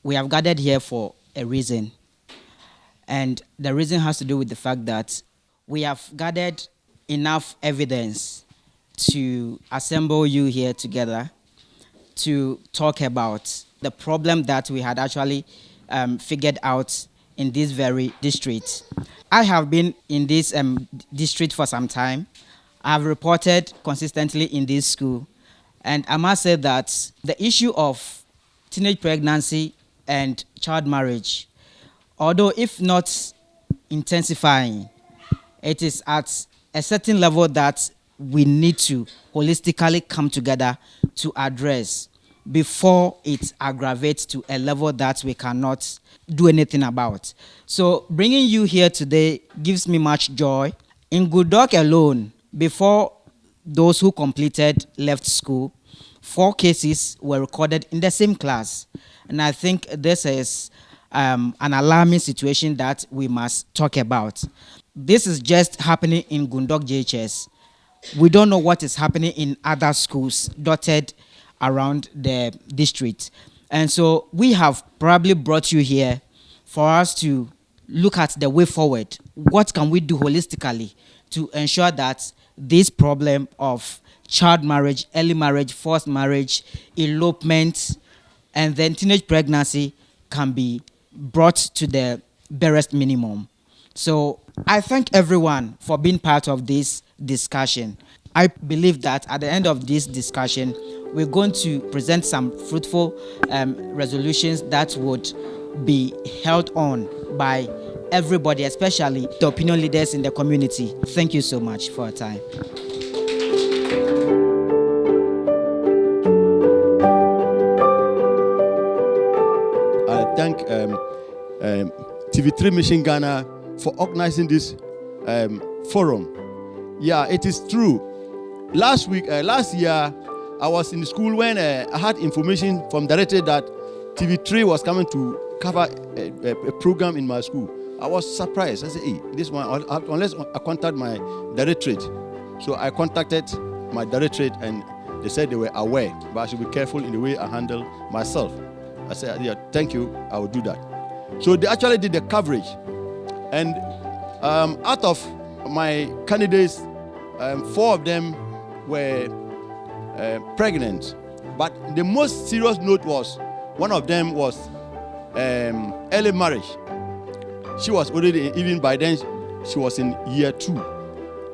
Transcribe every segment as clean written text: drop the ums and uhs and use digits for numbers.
we have gathered here for a reason. And the reason has to do with the fact that we have gathered enough evidence to assemble you here together to talk about the problem that we had actually figured out in this very district. I have been in this district for some time. I have reported consistently in this school. And I must say that the issue of teenage pregnancy and child marriage, although if not intensifying, it is at a certain level that we need to holistically come together to address before it aggravates to a level that we cannot do anything about. So bringing you here today gives me much joy. In Gundork alone, before those who completed left school, 4 cases were recorded in the same class. And I think this is an alarming situation that we must talk about. This is just happening in Gundork JHS. We don't know what is happening in other schools dotted around the district. And so we have probably brought you here for us to look at the way forward. What can we do holistically to ensure that this problem of child marriage, early marriage, forced marriage, elopement, and then teenage pregnancy can be brought to the barest minimum. So I thank everyone for being part of this discussion. I believe that at the end of this discussion, we're going to present some fruitful resolutions that would be held on by everybody, especially the opinion leaders in the community. Thank you so much for your time. I thank TV3 Mission Ghana for organizing this forum. Yeah, it is true. Last year, I was in school when I had information from director that TV3 was coming to cover a program in my school. I was surprised. I said, hey, this one, unless I contact my directorate. So I contacted my directorate and they said they were aware, but I should be careful in the way I handle myself. I said, yeah, thank you, I will do that. So they actually did the coverage. And out of my candidates, 4 of them were pregnant. But the most serious note was, one of them was early marriage. She was already, even by then, she was in year 2.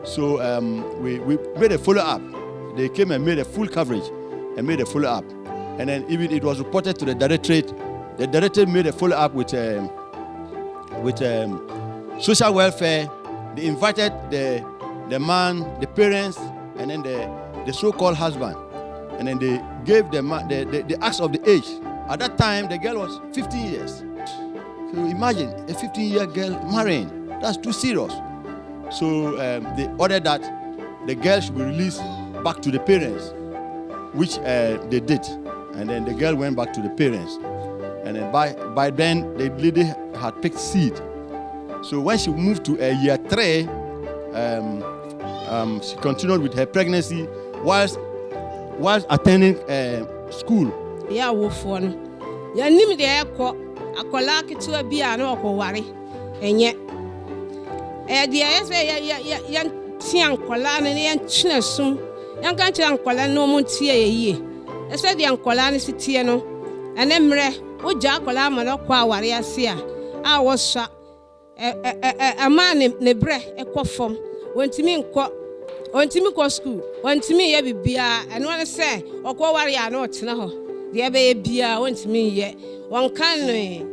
So we made a follow-up. They came and made a full coverage and made a follow-up. And then even it was reported to the directorate. The directorate made a follow-up with social welfare. They invited the man, the parents, and then the so-called husband. And then they gave the man, the ask of the age. At that time, the girl was 15 years. So imagine a 15-year girl marrying. That's too serious. So they ordered that the girl should be released back to the parents, which they did. And then the girl went back to the parents. And then by then, the lady had picked seed. So when she moved to year 3, she continued with her pregnancy whilst attending school. Yeah, wofon. Ya nim de ekọ akola ketewa bi a na okoware enye. De ya tian kola na ya china sum. Yan kan tian kola no mu tie yeye. Ese de ankola ne sitie no. Ene mre o ja kola ma na kwa aware ase a wo sha ama ne bre ekofom. Wontimi nkọ ontimi ko school ontimi ye bibia eno ne se okọ ware ya na otena ho de be bia ontimi ye won kan ne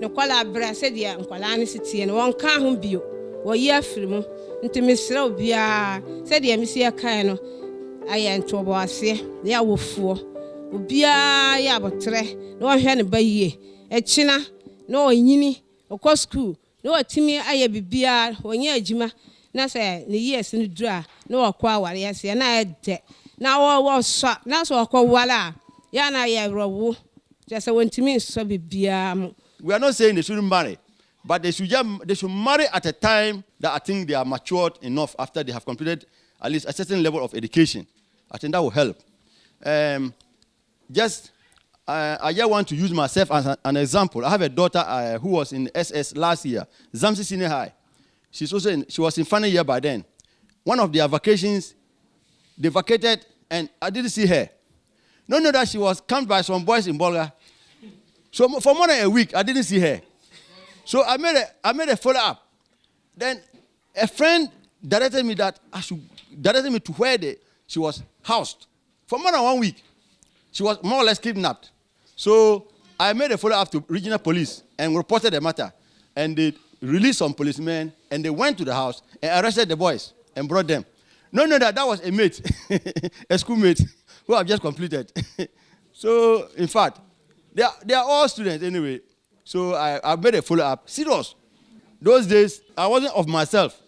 kwala bra se de nkwala ne sitie no won kan ho bio wo ye afiri mu ntimi sira obia se de mi se kan no aye ntobo ase ya wofuo obia ya botre no hwe ne bayie echina no onyini okọ school no otimi aye bibia onye adwuma na say ne years ni dura na wakọ aware ase na ede na wo so na so wakọ wala ya na ye rowo just wontimi so bibia mo. We are not saying they shouldn't marry, but they should marry at a time that I think they are matured enough after they have completed at least a certain level of education. I think that will help. Just I just want to use myself as an example. I have a daughter who was in SS last year, Zamsi Senior High. She was in final year by then. One of their vacations, they vacated, and I didn't see her. No, that she was camped by some boys in Bolga. So for more than a week, I didn't see her. So I made a follow-up. Then a friend directed me to where she was housed. For more than 1 week, she was more or less kidnapped. So I made a follow-up to regional police and reported the matter. And they released some policemen, and they went to the house and arrested the boys and brought them. No, that was a mate, a schoolmate who have just completed. So, in fact, they are all students anyway. So I made a follow-up. Serious. Those days, I wasn't of myself.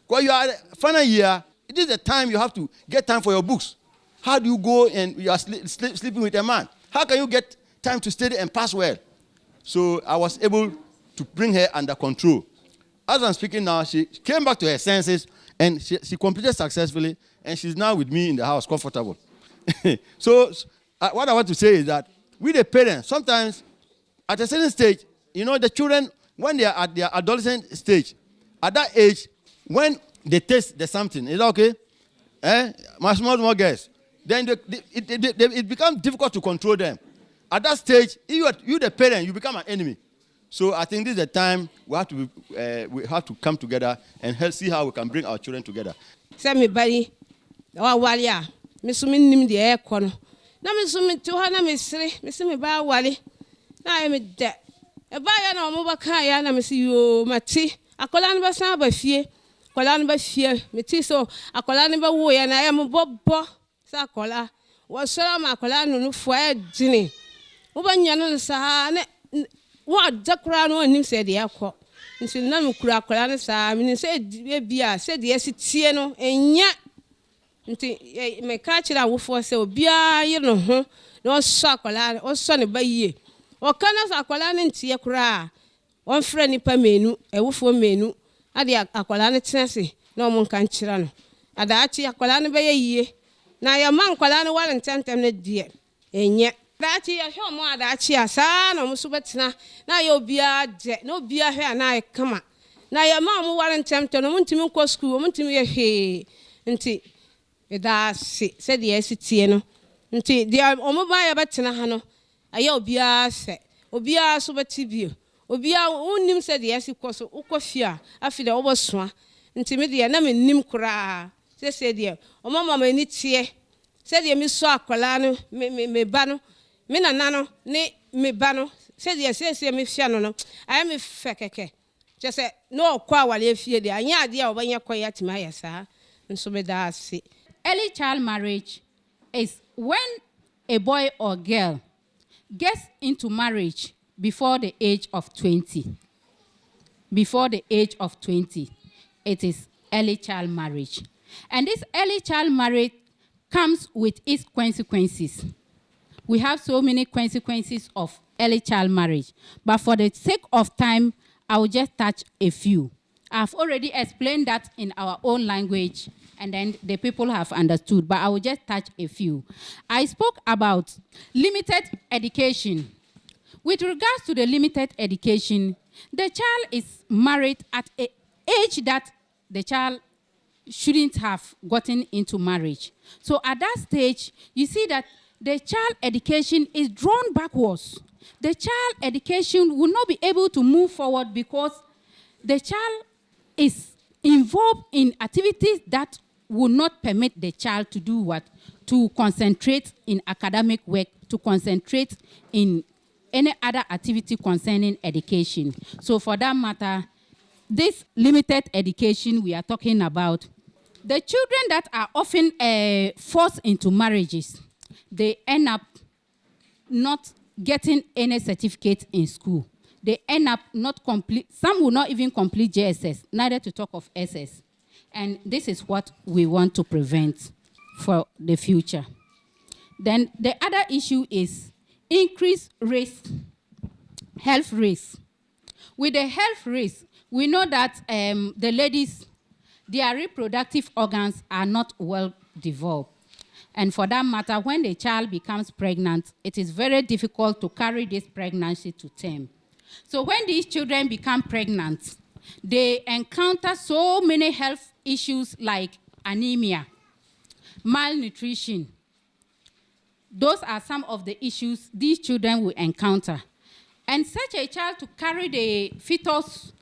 Because you are final year, it is the time you have to get time for your books. How do you go and you are sleeping with a man? How can you get time to study and pass well? So I was able to bring her under control. As I'm speaking now, she came back to her senses and she completed successfully, and she's now with me in the house, comfortable. So what I want to say is that we the parents, sometimes at a certain stage, the children, when they are at their adolescent stage, at that age, when they taste the something, is that okay? My small girls. Then it becomes difficult to control them. At that stage, you the parent, you become an enemy. So I think this is the time we have to come together and see how we can bring our children together. Say me bari, walia. Me sumi nim the air kono. Na me sumi tuha na me sri. Me sumi ba wali. Na me de. E ba ya na omo ba kan ya na me si yo mati. Akola ni ba san ba fie. Akola ni ba fie. Me ti so akola ni ba wo ya na ya mo bobo. Sa akola. Wo sora ma akola no no fo e dini. Wo ba nya no sa ne wa dakura no anim se de yakọ. Nti na me kura akola ne sa me se e bia se de esi tie no enya. Nti me ka kira wofo se obia yire no ho na so akola o so ne ba yie. O kana sa akola ne ntie kura. On frɛ nipa menu, ewufo menu. Ade akola ne tenase na omo nka nkira no. Adaachi akola ne ba yie. Na ya man akola ne wale ntentem ne die. Enye. Adaachi ya hwe omo adaachi asa na omo so betena. Na ya obia de, na obia hwe ana e kama. Na ya man omo wale ntentem no ntimi nkɔ school, omo ntimi ye hwe. Nti eda se de esi tie no. Nti de omo ba ya betena ha no. Aya obia se. Obia so beti bio. Obia unnim se de esi kɔ so ukɔfia afi de obosoa. Nti me de na me nim kura. Se de omo mama ni tie. Se de mi so akola no me ba no. Me nana no ne me ba no. Se de me fia no no. Aye me fekeke. Je se no kɔ awale fie de anya ade a obanya kɔ ya tima ya sa. Nso me da ase. Early child marriage is when a boy or girl gets into marriage before the age of 20. Before the age of 20, it is early child marriage. And this early child marriage comes with its consequences. We have so many consequences of early child marriage. But for the sake of time, I will just touch a few. I've already explained that in our own language, and then the people have understood, but I will just touch a few. I spoke about limited education. With regards to the limited education, the child is married at an age that the child shouldn't have gotten into marriage. So at that stage, you see that the child education is drawn backwards. The child education will not be able to move forward because the child is involved in activities that will not permit the child to do what? To concentrate in academic work, to concentrate in any other activity concerning education. So for that matter, this limited education we are talking about, the children that are often forced into marriages, they end up not getting any certificate in school. They end up not complete, some will not even complete JSS, neither to talk of SS. And this is what we want to prevent for the future. Then the other issue is increased risk, health risk. With the health risk, we know that the ladies, their reproductive organs are not well developed. And for that matter, when the child becomes pregnant, it is very difficult to carry this pregnancy to term. So when these children become pregnant, they encounter so many health issues like anemia, malnutrition. Those are some of the issues these children will encounter. And such a child to carry the fetus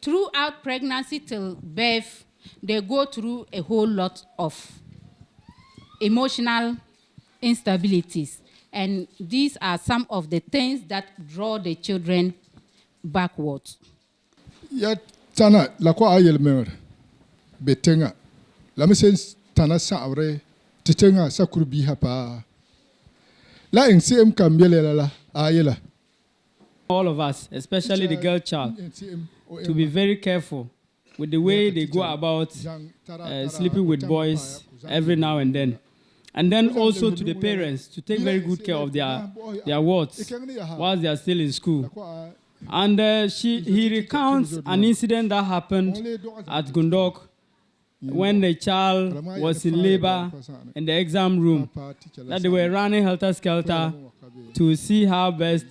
throughout pregnancy till birth, they go through a whole lot of emotional instabilities. And these are some of the things that draw the children backwards. Ya tana la kwa ayel mer betenga la mesen tana saure titenga sakurbi hapa la nsem kambele la ayela. All of us, especially the girl child, to be very careful with the way they go about sleeping with boys every now and then. And then also to the parents to take very good care of their wards while they are still in school. And he recounts an incident that happened at Gundork when the child was in labor in the exam room, that they were running helter-skelter to see how best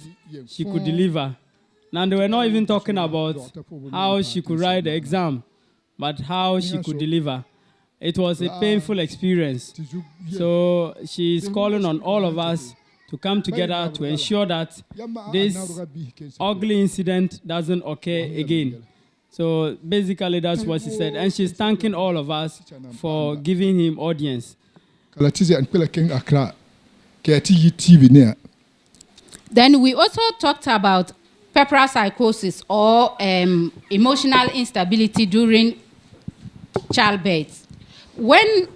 she could deliver. Now they were not even talking about how she could write the exam, but how she could deliver. It was a painful experience. So she is calling on all of us to come together to ensure that this ugly incident doesn't occur again. So basically that's what she said. And she's thanking all of us for giving him audience. Then we also talked about puerperal psychosis or emotional instability during childbirth. When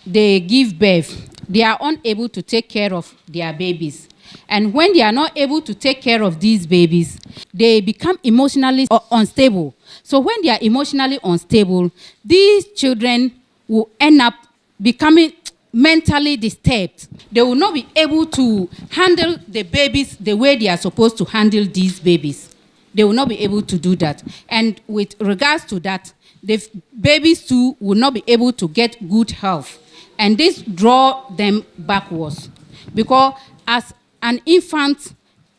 they give birth, they are unable to take care of their babies. And when they are not able to take care of these babies, they become emotionally unstable. So when they are emotionally unstable, these children will end up becoming mentally disturbed. They will not be able to handle the babies the way they are supposed to handle these babies. They will not be able to do that. And with regards to that, the babies too will not be able to get good health. And this draw them backwards. Because as an infant,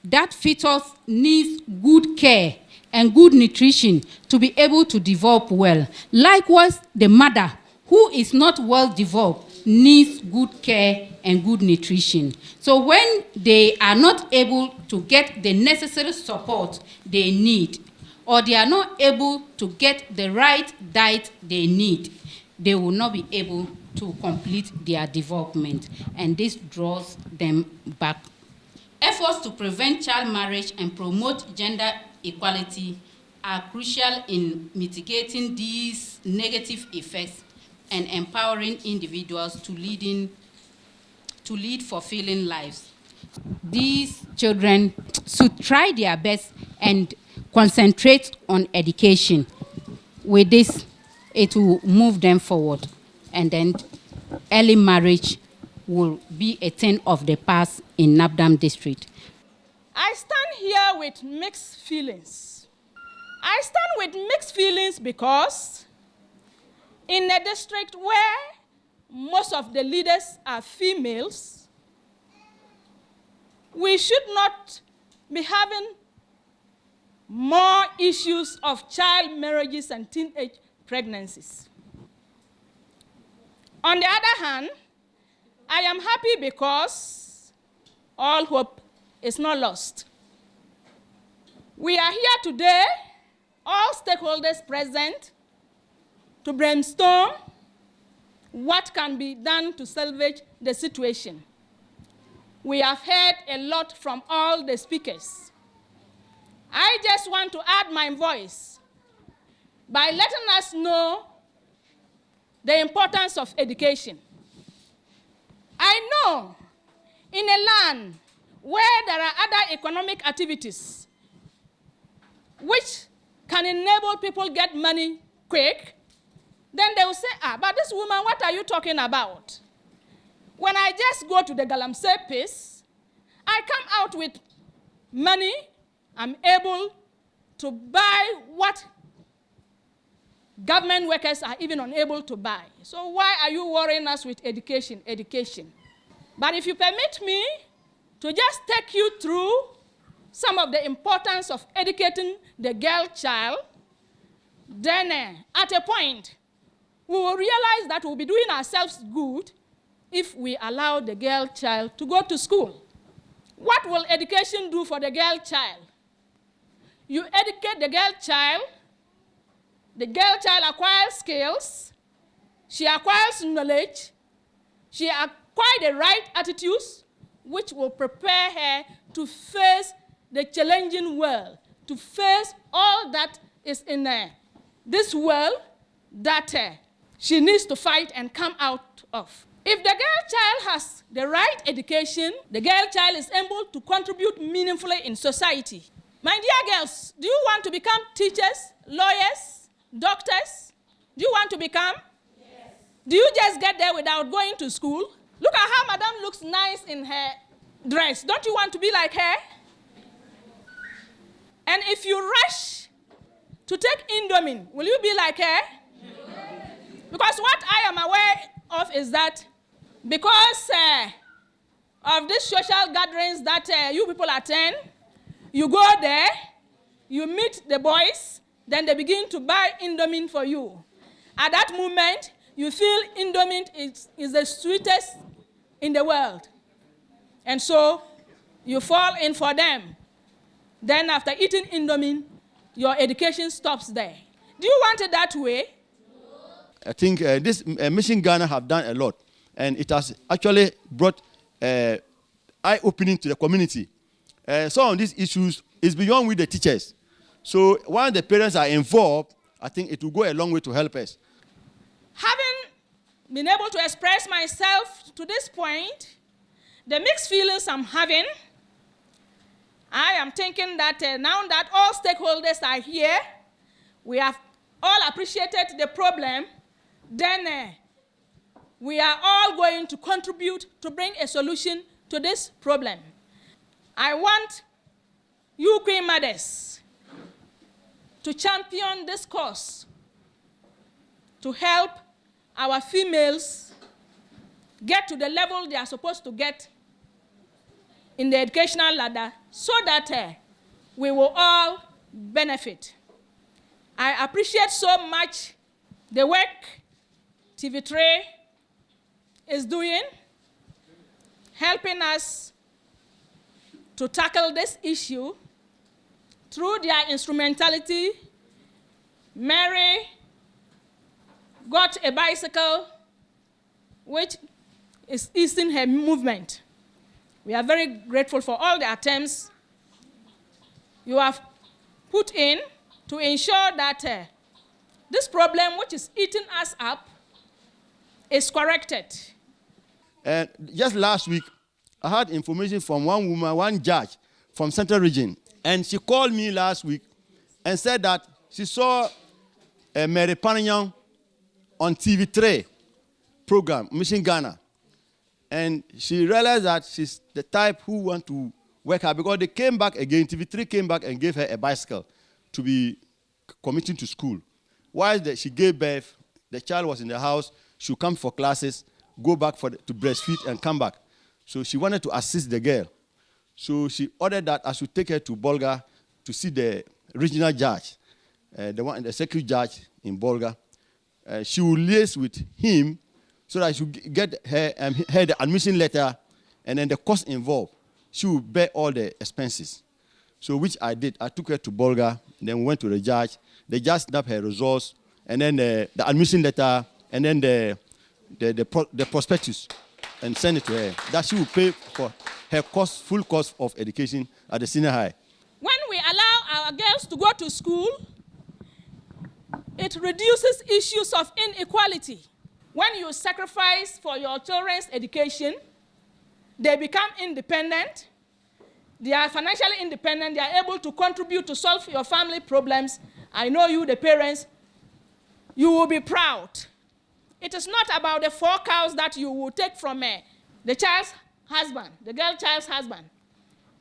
that fetus needs good care and good nutrition to be able to develop well. Likewise, the mother, who is not well developed, needs good care and good nutrition. So when they are not able to get the necessary support they need, or they are not able to get the right diet they need, they will not be able to complete their development, and this draws them back. Efforts to prevent child marriage and promote gender equality are crucial in mitigating these negative effects and empowering individuals to lead fulfilling lives. These children should try their best and concentrate on education. With this, it will move them forward, and then early marriage will be a thing of the past in Nabdam district. I stand here with mixed feelings. I stand with mixed feelings because in a district where most of the leaders are females, we should not be having more issues of child marriages and teenage pregnancies. On the other hand, I am happy because all hope is not lost. We are here today, all stakeholders present, to brainstorm what can be done to salvage the situation. We have heard a lot from all the speakers. I just want to add my voice by letting us know the importance of education. I know in a land where there are other economic activities which can enable people get money quick, then they will say, but this woman, what are you talking about? When I just go to the Galamsey piece, I come out with money. I'm able to buy what government workers are even unable to buy. So why are you worrying us with education? But if you permit me to just take you through some of the importance of educating the girl child, then at a point, we will realize that we'll be doing ourselves good if we allow the girl child to go to school. What will education do for the girl child? You educate the girl child acquires skills, she acquires knowledge, she acquires the right attitudes, which will prepare her to face the challenging world, to face all that is in this world that she needs to fight and come out of. If the girl child has the right education, the girl child is able to contribute meaningfully in society. My dear girls, do you want to become teachers, lawyers, doctors? Do you want to become? Yes. Do you just get there without going to school? Look at how Madame looks nice in her dress. Don't you want to be like her? And if you rush to take Indomie, will you be like her? Yes. Because what I am aware of is that because of these social gatherings that you people attend, you go there, you meet the boys, then they begin to buy Indomie for you. At that moment, you feel Indomie is the sweetest in the world. And so you fall in for them. Then after eating Indomie, your education stops there. Do you want it that way? I think this Mission Ghana have done a lot, and it has actually brought eye-opening to the community. Some of these issues is beyond with the teachers. So while the parents are involved, I think it will go a long way to help us. Having been able to express myself to this point, the mixed feelings I'm having, I am thinking that now that all stakeholders are here, we have all appreciated the problem, then we are all going to contribute to bring a solution to this problem. I want you Queen Mothers to champion this cause to help our females get to the level they are supposed to get in the educational ladder so that we will all benefit. I appreciate so much the work TV3 is doing, helping us to tackle this issue. Through their instrumentality, Mary got a bicycle which is easing her movement. We are very grateful for all the attempts you have put in to ensure that this problem, which is eating us up, is corrected. Just last week, I had information from one woman, one judge from Central Region, and she called me last week and said that she saw Mary Panyan on TV3 program, Mission Ghana. And she realized that she's the type who want to work hard because they came back again, TV3 came back and gave her a bicycle to be committing to school. While she gave birth, the child was in the house, she would come for classes, go back to breastfeed and come back. So she wanted to assist the girl. So she ordered that I should take her to Bolga to see the regional judge, the circuit judge in Bolga. She will liaise with him so that she will get her the admission letter and then the cost involved. She will bear all the expenses. So which I did. I took her to Bolga, and then we went to the judge. The judge snapped her results, and then the admission letter, and then the prospectus, and send it to her. That she will pay for her cost, full cost of education at the senior high. When we allow our girls to go to school, it reduces issues of inequality. When you sacrifice for your children's education, they become independent. They are financially independent. They are able to contribute to solve your family problems. I know you, the parents, you will be proud. It is not about the 4 cows that you will take from the child's husband, the girl child's husband.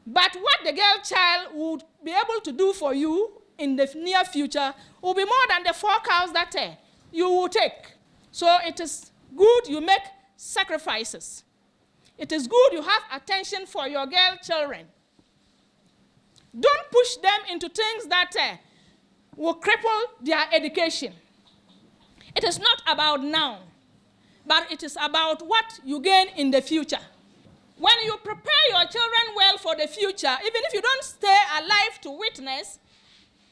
But what the girl child would be able to do for you in the near future will be more than the 4 cows that you will take. So it is good you make sacrifices. It is good you have attention for your girl children. Don't push them into things that will cripple their education. It is not about now, but it is about what you gain in the future. When you prepare your children well for the future, even if you don't stay alive to witness,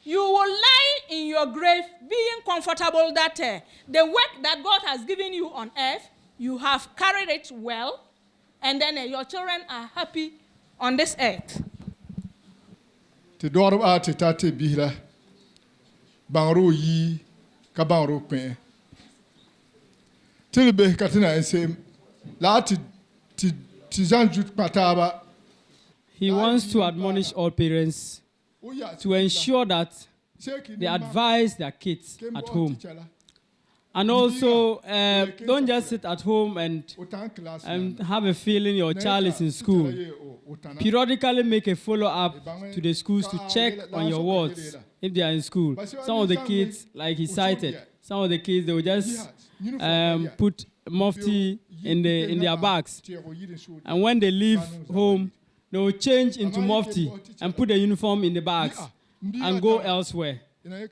you will lie in your grave being comfortable that the work that God has given you on earth, you have carried it well, and then your children are happy on this earth. Tidoro ati tate bihla bangro yi ka bangro pe tilbe katina ensem la ti janjut pataba. He wants to admonish all parents to ensure that they advise their kids at home. And also, don't just sit at home and have a feeling your child is in school. Periodically make a follow-up to the schools to check on your wards if they are in school. Some of the kids, like he cited, some of the kids, they will just put mufti in their bags. And when they leave home, they will change into mufti and put the uniform in the bags and go elsewhere.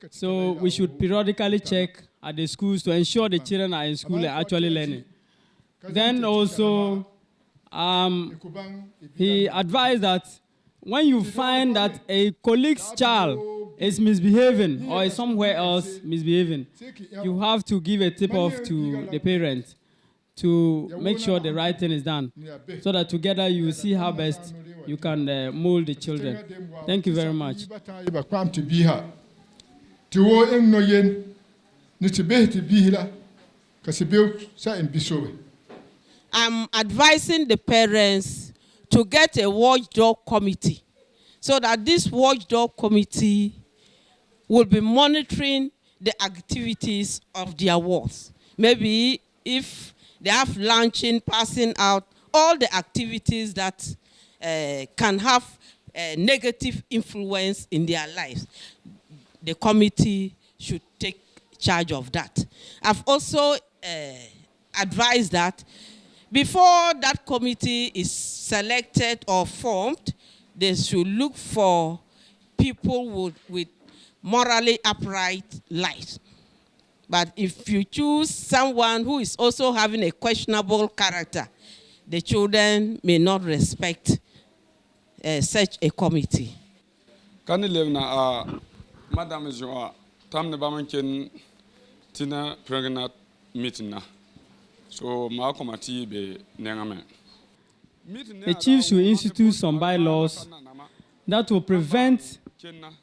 So we should periodically check at the schools to ensure the children are in school and actually learning. Then also, he advised that when you find that a colleague's child is misbehaving or is somewhere else misbehaving, you have to give a tip-off to the parent to make sure the right thing is done, so that together you will see how best you can mold the children. Thank you very much. I'm advising the parents to get a watchdog committee so that this watchdog committee will be monitoring the activities of their wards. Maybe if they have lunching, passing out, all the activities that can have a negative influence in their lives, the committee should take charge of that. I've also advised that before that committee is selected or formed, they should look for people with morally upright lives. But if you choose someone who is also having a questionable character, the children may not respect such a committee. Can you live now, Madam Joa? Tam ne bamanchen tina pregnant meeting na. So my committee be nengame. The chiefs will institute some bylaws that will prevent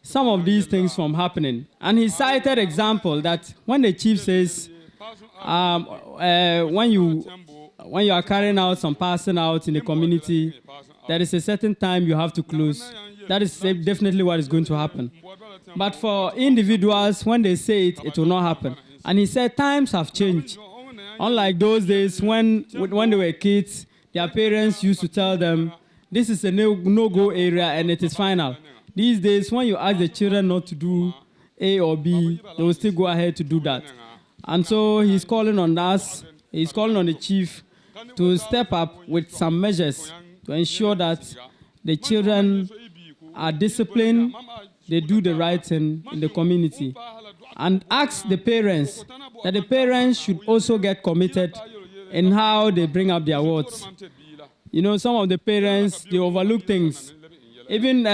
some of these things from happening. And he cited example that when the chief says, when you are carrying out some passing out in the community, there is a certain time you have to close. That is definitely what is going to happen. But for individuals, when they say it, it will not happen. And he said times have changed. Unlike those days when they were kids, their parents used to tell them, this is a no-go area and it is final. These days, when you ask the children not to do A or B, they will still go ahead to do that. And so he's calling on us, he's calling on the chief to step up with some measures to ensure that the children are disciplined, they do the right thing in the community. And ask the parents that the parents should also get committed in how they bring up their wards. You know, some of the parents, they overlook things. Even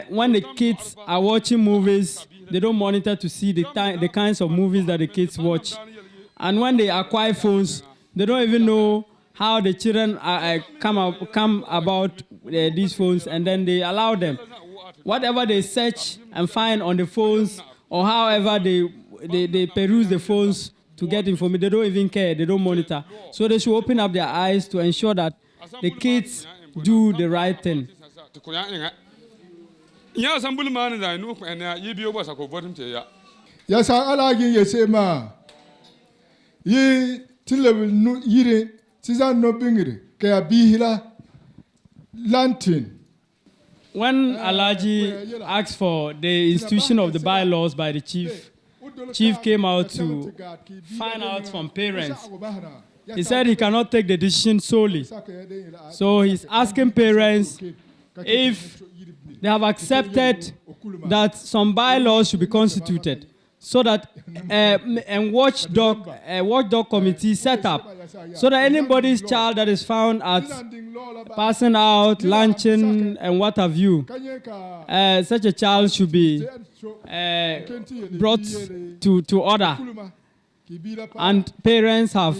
when the kids are watching movies, they don't monitor to see the kinds of movies that the kids watch. And when they acquire phones, they don't even know how the children come about these phones, and then they allow them. Whatever they search and find on the phones, or however they peruse the phones to get information, they don't even care, they don't monitor. So they should open up their eyes to ensure that the kids do the right thing. Ya sambul man da no kwena yi biyo bosa ko botum te ya. Ya sa alagin yese ma. Yi tilebul nu yire sizan no bingire ke abihila lantin. when Alaji asked for the institution of the bylaws by the chief came out to find out from parents. He said he cannot take the decision solely. So he's asking parents if they have accepted that some bylaws should be constituted so that a watchdog committee set up so that anybody's child that is found at passing out, lunching, and what have you, such a child should be brought to order. And parents have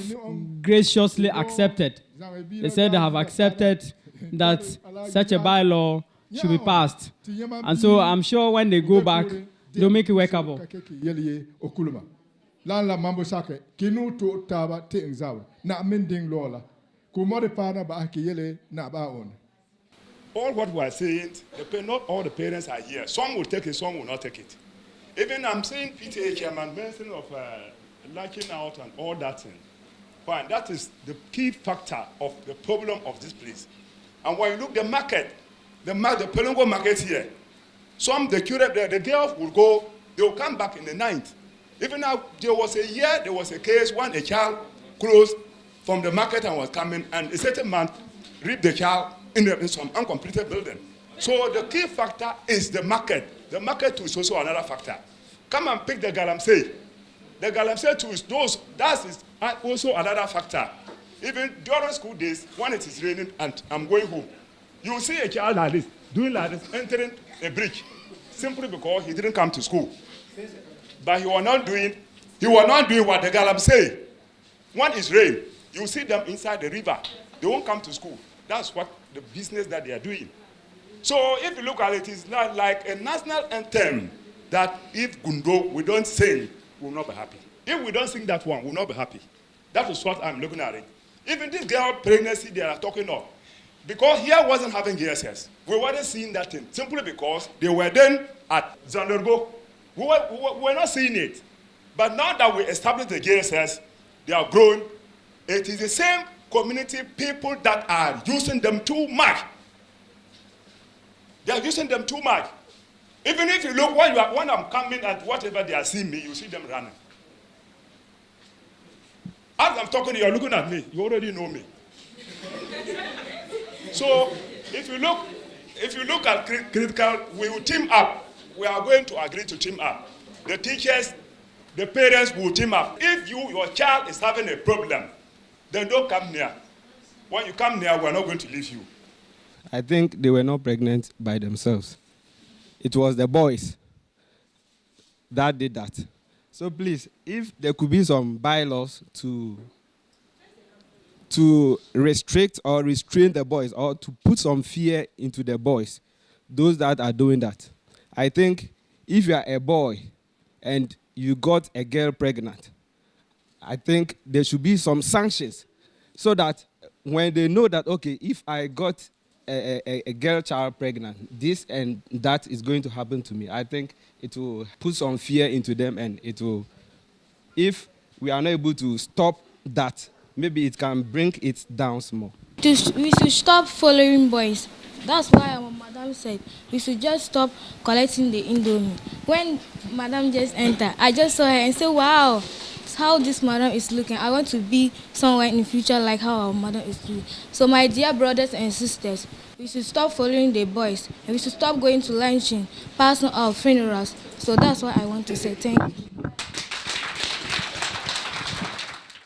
graciously accepted. They said they have accepted that such a bylaw should be passed. And so I'm sure when they go back, they'll make it workable. All what we are saying, not all the parents are here. Some will take it, some will not take it. Even I'm saying PTA chairman mentioned of lashing out and all that thing. Fine, that is the key factor of the problem of this place. And when you look the market, the Pelongo market here, the girls will go, they will come back in the night. Even now, there was a case when a child closed from the market and was coming, and a certain man raped the child in some uncompleted building. So the key factor is the market. The market too is also another factor. Come and pick the galamsey. The galamsey too is that is also another factor. Even during school days, when it is raining and I'm going home, you will see a child like this, doing like this, entering a bridge, simply because he didn't come to school. But he was not doing what the Galam say. When it's rain, you see them inside the river. They won't come to school. That's what the business that they are doing. So if you look at it, it's not like a national anthem that if Gundork we don't sing, we will not be happy. If we don't sing that one, we will not be happy. That is what I'm looking at it. Even this girl pregnancy they are talking of, because here wasn't having GSS. We weren't seeing that thing, simply because they were then at Zanderbo. We were not seeing it. But now that we established the GSS, they are growing. It is the same community people that are using them too much. They are using them too much. Even if you look, when I'm coming and whatever they are seeing me, you see them running. As I'm talking, you're looking at me. You already know me. So if you look at critical, we will team up. We are going to agree to team up. The teachers, the parents will team up. If your child is having a problem, then don't come near. When you come near, we are not going to leave you. I think they were not pregnant by themselves. It was the boys that did that. So please, if there could be some bylaws to restrict or restrain the boys or to put some fear into the boys, those that are doing that. I think if you are a boy and you got a girl pregnant, I think there should be some sanctions so that when they know that, okay, if I got a girl child pregnant, this and that is going to happen to me, I think it will put some fear into them, and it will, if we are not able to stop that, maybe it can bring it down small. We should stop following boys. That's why our madam said we should just stop collecting the Indomie. When madam just entered, I just saw her and said, wow, how this madam is looking. I want to be somewhere in the future like how our madam is doing. So my dear brothers and sisters, we should stop following the boys, and we should stop going to luncheon, passing our funerals. So that's what I want to say. Thank you.